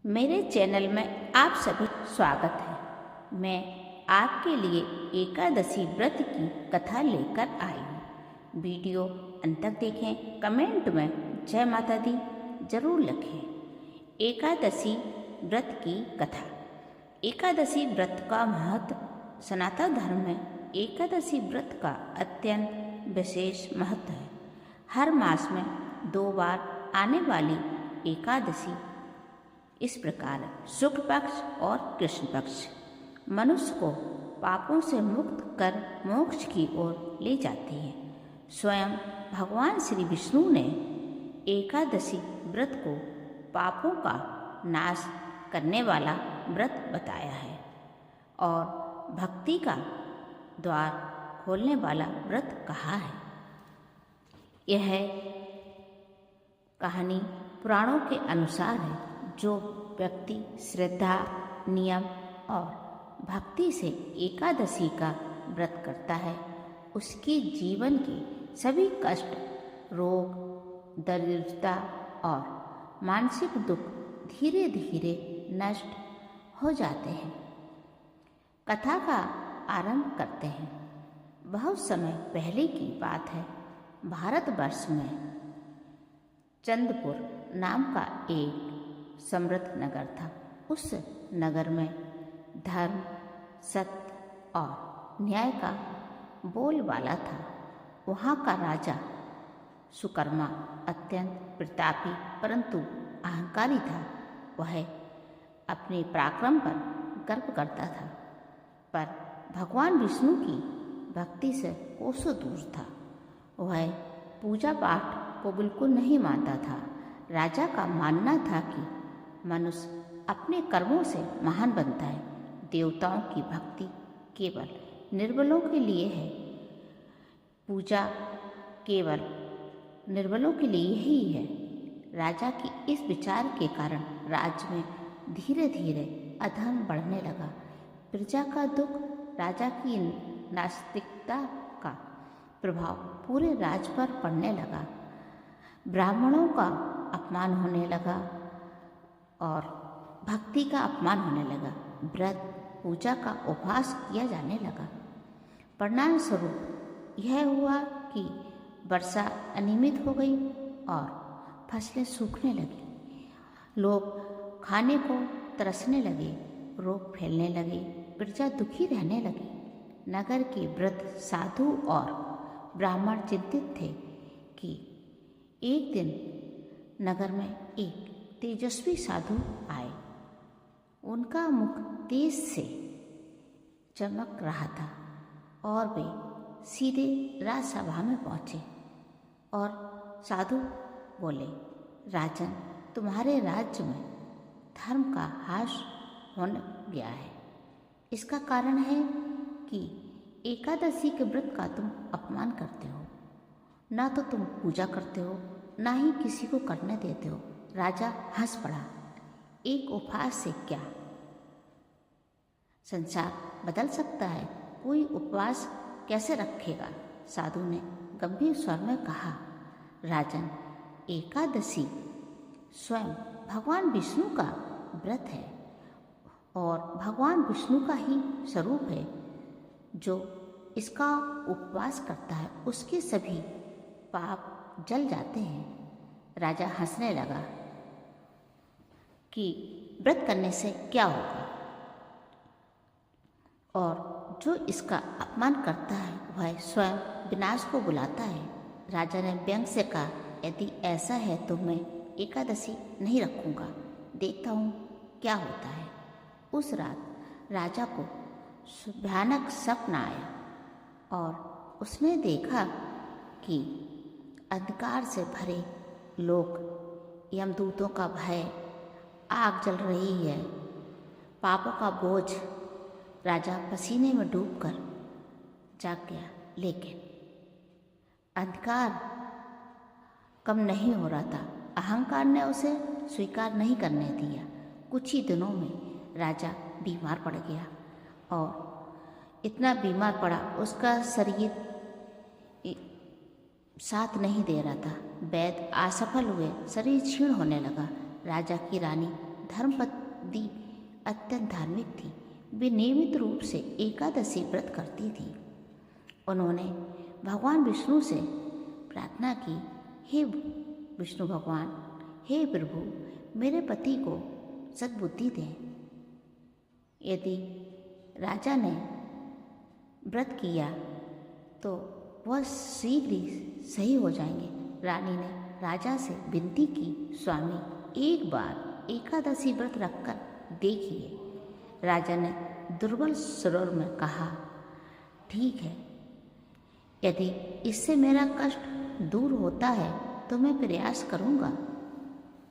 मेरे चैनल में आप सभी स्वागत है। मैं आपके लिए एकादशी व्रत की कथा लेकर आई हूँ। वीडियो अंत तक देखें, कमेंट में जय माता दी जरूर लिखें। एकादशी व्रत की कथा। एकादशी व्रत का महत्व। सनातन धर्म में एकादशी व्रत का अत्यंत विशेष महत्व है। हर मास में 2 बार आने वाली एकादशी इस प्रकार शुक्ल पक्ष और कृष्ण पक्ष मनुष्य को पापों से मुक्त कर मोक्ष की ओर ले जाती है। स्वयं भगवान श्री विष्णु ने एकादशी व्रत को पापों का नाश करने वाला व्रत बताया है और भक्ति का द्वार खोलने वाला व्रत कहा है। यह कहानी पुराणों के अनुसार है। जो व्यक्ति श्रद्धा, नियम और भक्ति से एकादशी का व्रत करता है, उसके जीवन के सभी कष्ट, रोग, दरिद्रता और मानसिक दुख धीरे धीरे नष्ट हो जाते हैं। कथा का आरंभ करते हैं। बहुत समय पहले की बात है। भारतवर्ष में चंद्रपुर नाम का एक समृद्ध नगर था। उस नगर में धर्म, सत्य और न्याय का बोलबाला था। वहाँ का राजा सुकर्मा अत्यंत प्रतापी परंतु अहंकारी था। वह अपने पराक्रम पर गर्व करता था, पर भगवान विष्णु की भक्ति से कोसों दूर था। वह पूजा पाठ को बिल्कुल नहीं मानता था। राजा का मानना था कि मनुष्य अपने कर्मों से महान बनता है। देवताओं की भक्ति केवल निर्बलों के लिए है। पूजा केवल निर्बलों के लिए ही है। राजा की इस विचार के कारण राज्य में धीरे धीरे अधर्म बढ़ने लगा। प्रजा का दुख, राजा की नास्तिकता का प्रभाव पूरे राज्य पर पड़ने लगा। ब्राह्मणों का अपमान होने लगा और भक्ति का अपमान होने लगा। व्रत, पूजा का उपवास किया जाने लगा। परिणाम स्वरूप यह हुआ कि वर्षा अनियमित हो गई और फसलें सूखने लगी। लोग खाने को तरसने लगे, रोग फैलने लगे, प्रजा दुखी रहने लगी। नगर के वृद्ध, साधु और ब्राह्मण चिंतित थे कि एक दिन नगर में एक तेजस्वी साधु आए। उनका मुख तेज से चमक रहा था और वे सीधे राजसभा में पहुँचे और साधु बोले, राजन, तुम्हारे राज्य में धर्म का ह्रास होने गया है। इसका कारण है कि एकादशी के व्रत का तुम अपमान करते हो। ना तो तुम पूजा करते हो, ना ही किसी को करने देते हो। राजा हंस पड़ा। एक उपवास से क्या संसार बदल सकता है? कोई उपवास कैसे रखेगा? साधु ने गंभीर स्वर में कहा, राजन, एकादशी स्वयं भगवान विष्णु का व्रत है और भगवान विष्णु का ही स्वरूप है। जो इसका उपवास करता है उसके सभी पाप जल जाते हैं। राजा हंसने लगा कि व्रत करने से क्या होगा और जो इसका अपमान करता है वह स्वयं विनाश को बुलाता है। राजा ने व्यंग से कहा, यदि ऐसा है तो मैं एकादशी नहीं रखूँगा, देखता हूँ क्या होता है। उस रात राजा को भयानक स्वप्न आया और उसने देखा कि अंधकार से भरे लोक, यमदूतों का भय, आग जल रही है, पापों का बोझ। राजा पसीने में डूबकर जाग गया, लेकिन अंधकार कम नहीं हो रहा था। अहंकार ने उसे स्वीकार नहीं करने दिया। कुछ ही दिनों में राजा बीमार पड़ गया और इतना बीमार पड़ा, उसका शरीर साथ नहीं दे रहा था। वैद्य असफल हुए, शरीर क्षीण होने लगा। राजा की रानी धर्मपत्नी अत्यंत धार्मिक थी। वे नियमित रूप से एकादशी व्रत करती थी। उन्होंने भगवान विष्णु से प्रार्थना की, हे विष्णु भगवान, हे प्रभु, मेरे पति को सद्बुद्धि दें। यदि राजा ने व्रत किया तो वह शीघ्र ही सही हो जाएंगे। रानी ने राजा से विनती की, स्वामी, एक बार एकादशी व्रत रखकर देखिए। राजा ने दुर्बल स्वर में कहा, ठीक है, यदि इससे मेरा कष्ट दूर होता है तो मैं प्रयास करूँगा।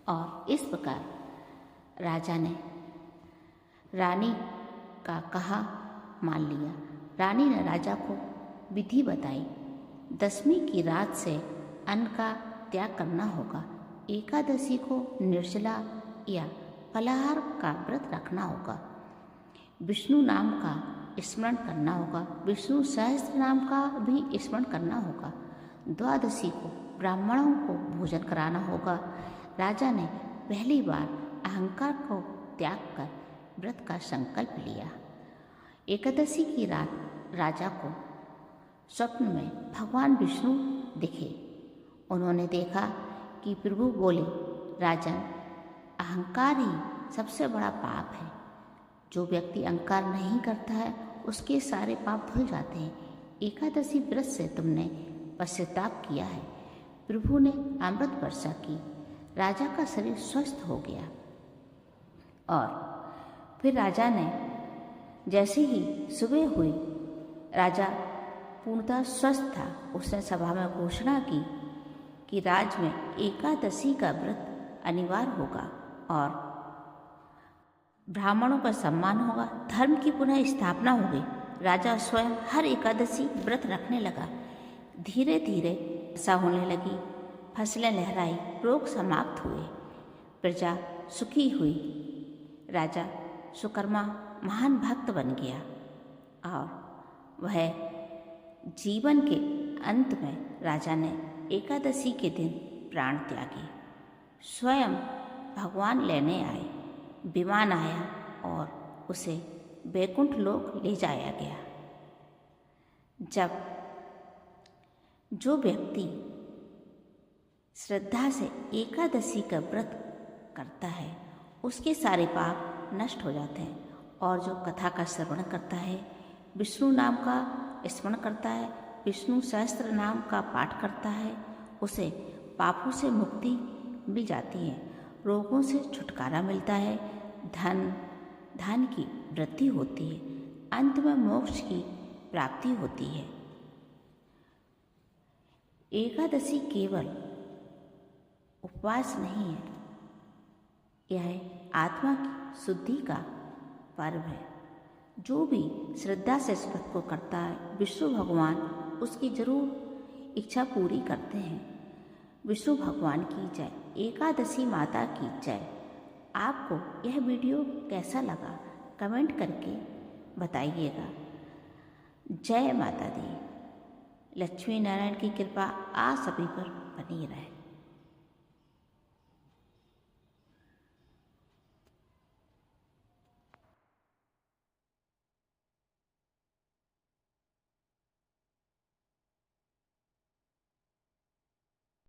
और इस प्रकार राजा ने रानी का कहा मान लिया। रानी ने राजा को विधि बताई। 10वीं की रात से अन्न का त्याग करना होगा। एकादशी को निर्जला या फलाहार का व्रत रखना होगा। विष्णु नाम का स्मरण करना होगा। विष्णु सहस्त्र नाम का भी स्मरण करना होगा। द्वादशी को ब्राह्मणों को भोजन कराना होगा। राजा ने पहली बार अहंकार को त्याग कर व्रत का संकल्प लिया। एकादशी की रात राजा को स्वप्न में भगवान विष्णु दिखे। उन्होंने देखा कि प्रभु बोले, राजन, अहंकार ही सबसे बड़ा पाप है। जो व्यक्ति अहंकार नहीं करता है उसके सारे पाप धुल जाते हैं। एकादशी व्रत से तुमने पश्चाताप किया है। प्रभु ने अमृत वर्षा की। राजा का शरीर स्वस्थ हो गया। और फिर राजा ने जैसे ही सुबह हुई, राजा पूर्णतः स्वस्थ था। उसने सभा में घोषणा की कि राज्य में एकादशी का व्रत अनिवार्य होगा और ब्राह्मणों का सम्मान होगा। धर्म की पुनः स्थापना होगी। राजा स्वयं हर एकादशी व्रत रखने लगा। धीरे धीरे वर्षा होने लगी, फसलें लहराई, रोग समाप्त हुए, प्रजा सुखी हुई। राजा सुकर्मा महान भक्त बन गया और वह जीवन के अंत में राजा ने एकादशी के दिन प्राण त्यागे। स्वयं भगवान लेने आए। विमान आया और उसे वैकुंठ लोक ले जाया गया। जब जो व्यक्ति श्रद्धा से एकादशी का व्रत करता है उसके सारे पाप नष्ट हो जाते हैं। और जो कथा का श्रवण करता है, विष्णु नाम का स्मरण करता है, विष्णु सहस्त्र नाम का पाठ करता है, उसे पापों से मुक्ति मिल जाती है, रोगों से छुटकारा मिलता है, धन की वृद्धि होती है, अंत में मोक्ष की प्राप्ति होती है। एकादशी केवल उपवास नहीं है, यह आत्मा की शुद्धि का पर्व है। जो भी श्रद्धा से इस व्रत को करता है, विष्णु भगवान उसकी जरूर इच्छा पूरी करते हैं। विष्णु भगवान की जय, एकादशी माता की जय। आपको यह वीडियो कैसा लगा कमेंट करके बताइएगा। जय माता दी। लक्ष्मी नारायण की कृपा आप सभी पर बनी रहे।